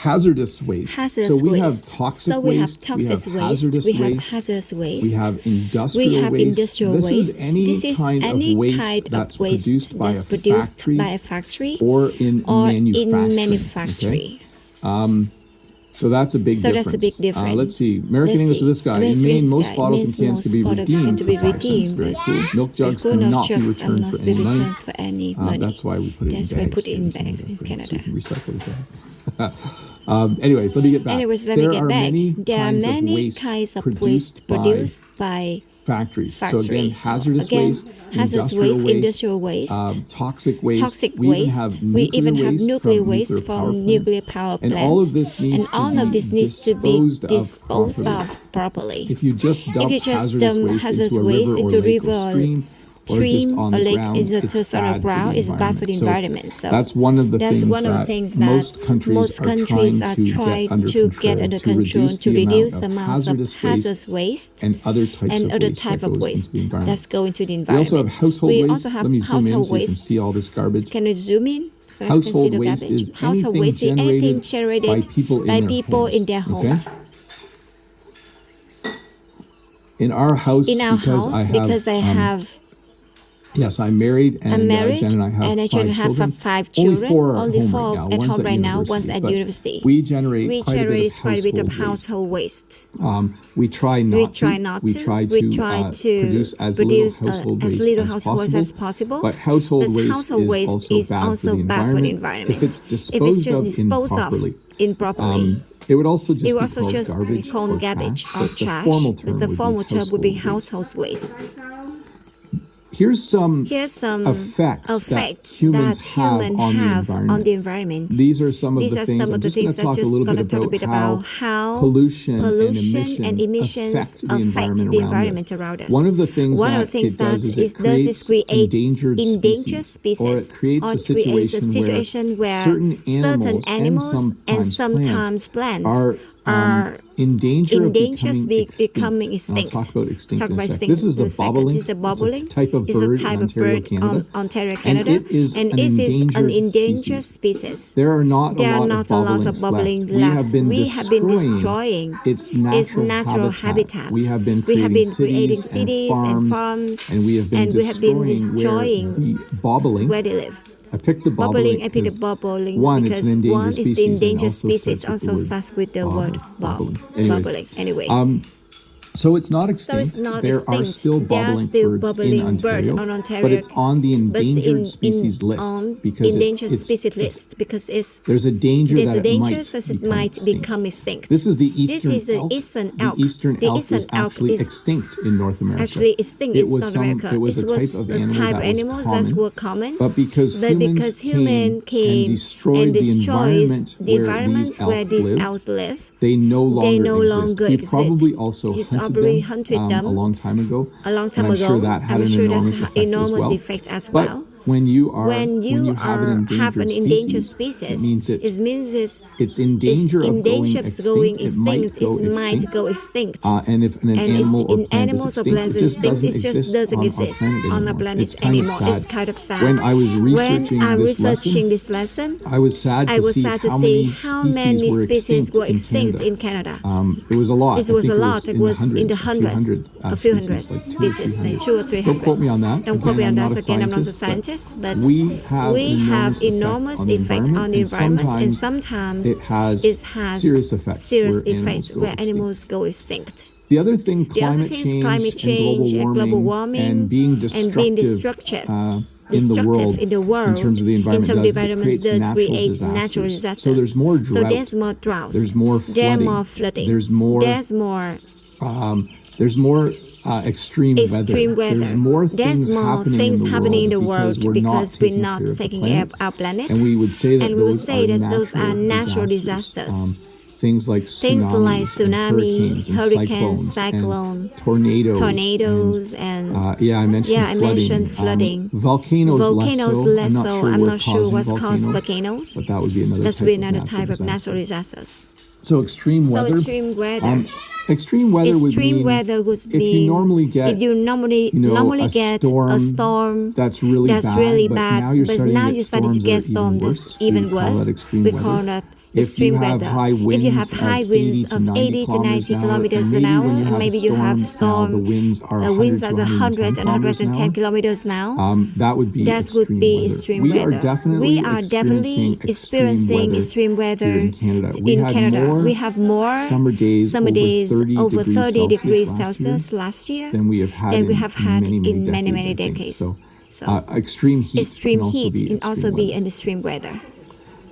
hazardous waste. Hazardous so we waste. have toxic So we have waste. toxic we have waste. hazardous We have waste. hazardous waste. We have industrial We have waste. industrial This waste. is any This is kind any of waste kind that's of waste produced by that's a produced factory by a factory or in manufacturing. Okay? So that's a big So difference. that's a big difference. Let's see. American English for this guy. In Maine, most bottles and cans can be redeemed for 5 cents. Very cool. Milk jugs cannot be returned for any money. for any money. That's why we put it That's in why bags. we put it in here bags in Canada. So you can recycle the bag. Anyways, let me get back. Let me get back. There are many kinds of waste produced by factories. So factories. again, hazardous waste, industrial waste, toxic waste. We even have nuclear waste from nuclear power plants. And all of this needs to be disposed of properly. If you just dump hazardous waste into a river or stream or lake into the ground, is bad for the environment. So that's one of the things that most countries are trying to get under control to reduce the amount of hazardous waste and other types of waste that's going to the environment. We also have household waste. See all this garbage. Can we zoom in? So I can see the garbage. Household waste is anything generated by people in their homes. Okay? In our house, because I have yes, I'm married, and Jen and I have 5 children. Only 4 right at home right now. university, One's at but university. We generate quite a bit of household waste. We try not to. We try to produce as little household waste as possible. But household waste is also bad for the environment. If it's disposed of improperly. It would also just be called garbage or trash. The formal term would be household waste. Here's some effects that humans have on the environment. These are some of the things that's just going to talk a bit about how pollution and emissions affect the environment around us. One of the things that it does is create endangered species, or it creates a situation where certain animals and sometimes plants are in danger of becoming extinct. Talk about extinction. This is the bobolink. It's a type of bird in Ontario, Canada, and it is an endangered species. There are not a lot of bobolink left. We have been destroying its natural habitat. We have been creating cities and farms, and we have been destroying where they live. I picked the bobolink because one is the endangered species, also starts with the word bobolink. Anyway. So it's not extinct. There are still bobolink birds in Ontario, but it's on the endangered species list because there's a danger that it might become extinct. This is the eastern elk. The eastern elk is extinct in North America. Actually, extinct in North America. It was a type of animals that were common, but because humans came and destroyed the environment where these elks live, they no longer exist. Probably also hunted them a long time ago. I'm sure that had an enormous effect as well. When you have an endangered species, it means it's in danger of going extinct. It might go extinct. And if an animals or plants extinct, it just doesn't exist on our planet anymore. It's kind of sad. When I was researching this lesson, I was sad to see how many species were extinct in Canada. It was a lot. It was in the hundreds, a few hundred species, like 200 or 300. Don't quote me on that. Again, I'm not a scientist. But we have enormous effect on the environment, and sometimes it has serious effects where animals go extinct. The other thing is climate change and global warming and being destructive in the world in terms of the environment does create natural disasters. So there's more droughts. There's more flooding. There's more extreme weather. There's more things happening in the world because we're not taking care of our planet. And we would say that those are natural disasters. Things like tsunami, hurricanes, cyclone, tornadoes, and I mentioned flooding. Volcanoes less so. I'm not sure what's caused volcanoes. But that would be another type of natural disasters. So extreme weather. Extreme weather would mean if you normally get a storm that's really bad, but now you're starting to get storms that's even worse. We call that extreme weather. If you have high winds of 80 to 90 kilometers an hour, and maybe you have storm winds at 100 and 110 kilometers now, that would be extreme weather. We are definitely experiencing extreme weather in Canada. We have more summer days over 30 degrees Celsius last year than we have had in many decades. So extreme heat can also be an extreme weather.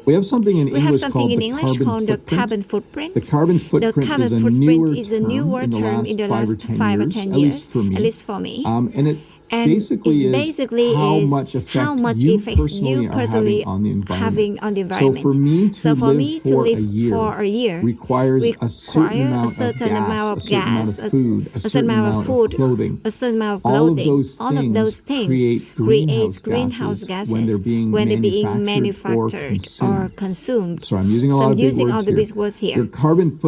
We have something in English called the carbon footprint. The carbon footprint is a newer term in the last 5 or 10 years, at least for me. And it basically how much effect you personally are having on the environment. So for me to live for a year requires a certain amount of gas, a certain amount of food, a certain amount of clothing. All of those things create greenhouse gases when they're being manufactured or consumed. So I'm using all the big words here. Your carbon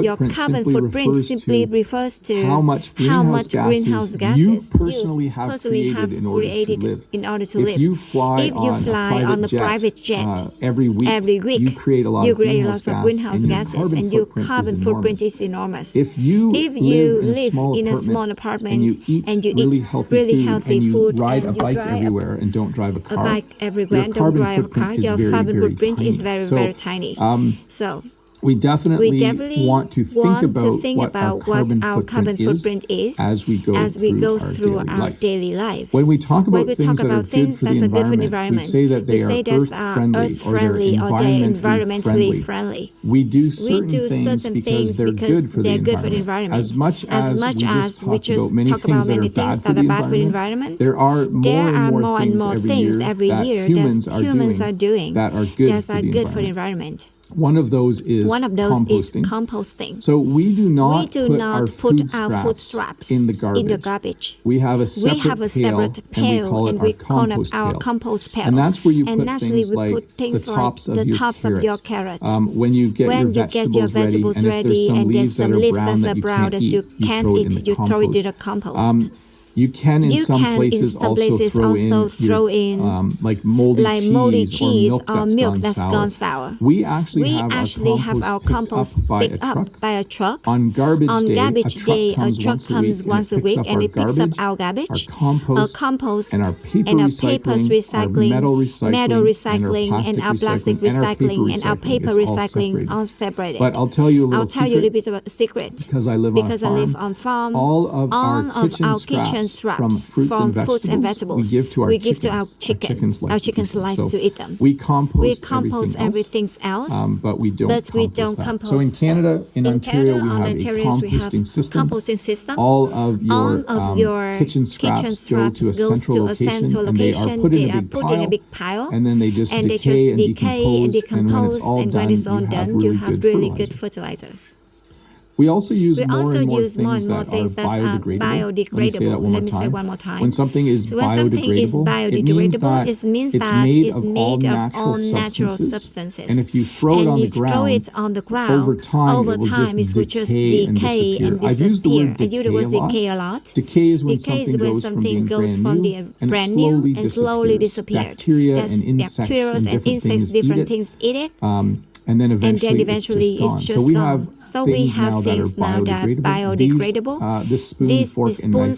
footprint simply refers to how much greenhouse gases you personally have created in order to live. If you fly on a private jet every week, you create a lot of greenhouse gases, and your carbon footprint is enormous. If you live in a small apartment and you eat really healthy food and ride a bike everywhere and don't drive a car, your carbon footprint is very tiny. So we definitely want to think about what our carbon footprint is as we go through our daily lives. When we talk about things that are good for the environment, we say that they are earth-friendly or they're environmentally friendly. We do certain things because they're good for the environment. As much as we just talk about many things that are bad for the environment, there are more and more things every year that humans are doing that are good for the environment. One of those is composting. So we do not put our food scraps in the garbage. We have a separate pail and we call it our compost pail. And that's where you put things like the tops of your carrots. When you get your vegetables ready and there's some leaves that are brown that you can't eat, you throw it in the compost. You can in some places also throw in like moldy cheese or milk that's gone sour. We actually have our compost picked up by a truck. On garbage day, a truck comes once a week and it picks up our garbage, our compost, and our paper recycling, metal recycling, and our plastic recycling, and our paper recycling all separated. But I'll tell you a little bit about a secret. Because I live on farm. All of our kitchen scraps from fruits and vegetables we give to our chickens like to eat them. We compost everything else, but we don't compost. So in Canada, in Ontario, we have a composting system. All of your kitchen scraps go to a central location. They are put in a big pile, and then they just decay and decompose. And when it's all done, you have really good fertilizer. We also use more and more things that are biodegradable. Let me say one more time. When something is biodegradable, it means that it's made of all natural substances. And if you throw it on the ground, over time it will just decay and disappear. I use the word decay a lot. Decay is when something goes from the brand new and slowly disappears. Bacteria and insects, different things eat it. And then eventually it's just gone. So we have things now that are biodegradable. This spoons,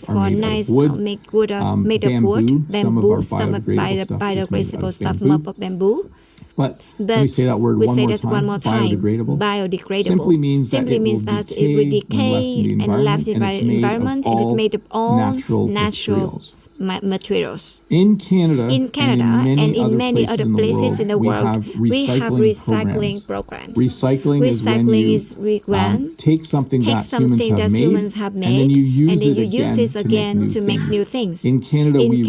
fork, and knives are made of wood, bamboo, some of biodegradable stuff made of bamboo. But we say that word one more time. Biodegradable. Simply means that it will decay and left in the environment. It is made of all natural materials. In Canada and in many other places in the world, we have recycling programs. Recycling is when take something that humans have made and then you use it again to make new things. In Canada, we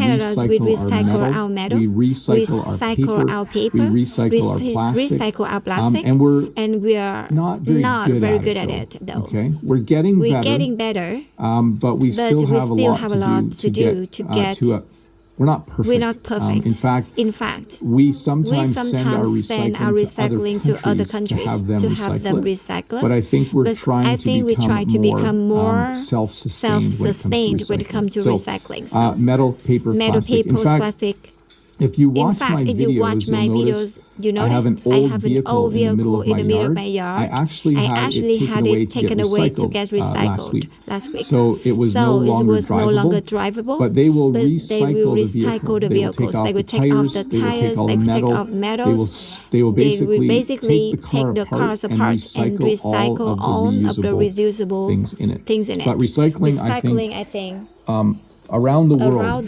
recycle our metal, we recycle our paper, we recycle our plastic, and we are not very good at it though. Okay, we're getting better, but we still have a lot to do to get. We're not perfect. In fact, we sometimes send our recycling to other countries to have them recycle. But I think we try to become more self-sustained when it comes to recycling. Metal, paper, plastic. If you watch my videos, You noticed? I have an old vehicle in the middle of my yard. I actually had it taken away to get recycled last week. So it was no longer drivable. But they will recycle the vehicles. They will take off the tires. They will take off metals. They will basically take the cars apart and recycle all of the reusable things in it. But recycling, I think around the world,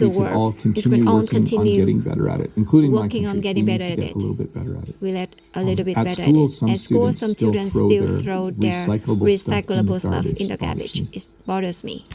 we could all continue working on getting better at it, including working on getting better at it. A little bit better at it. We let a little bit better at it. At school, some students still throw their recyclable stuff in the garbage. It bothers me.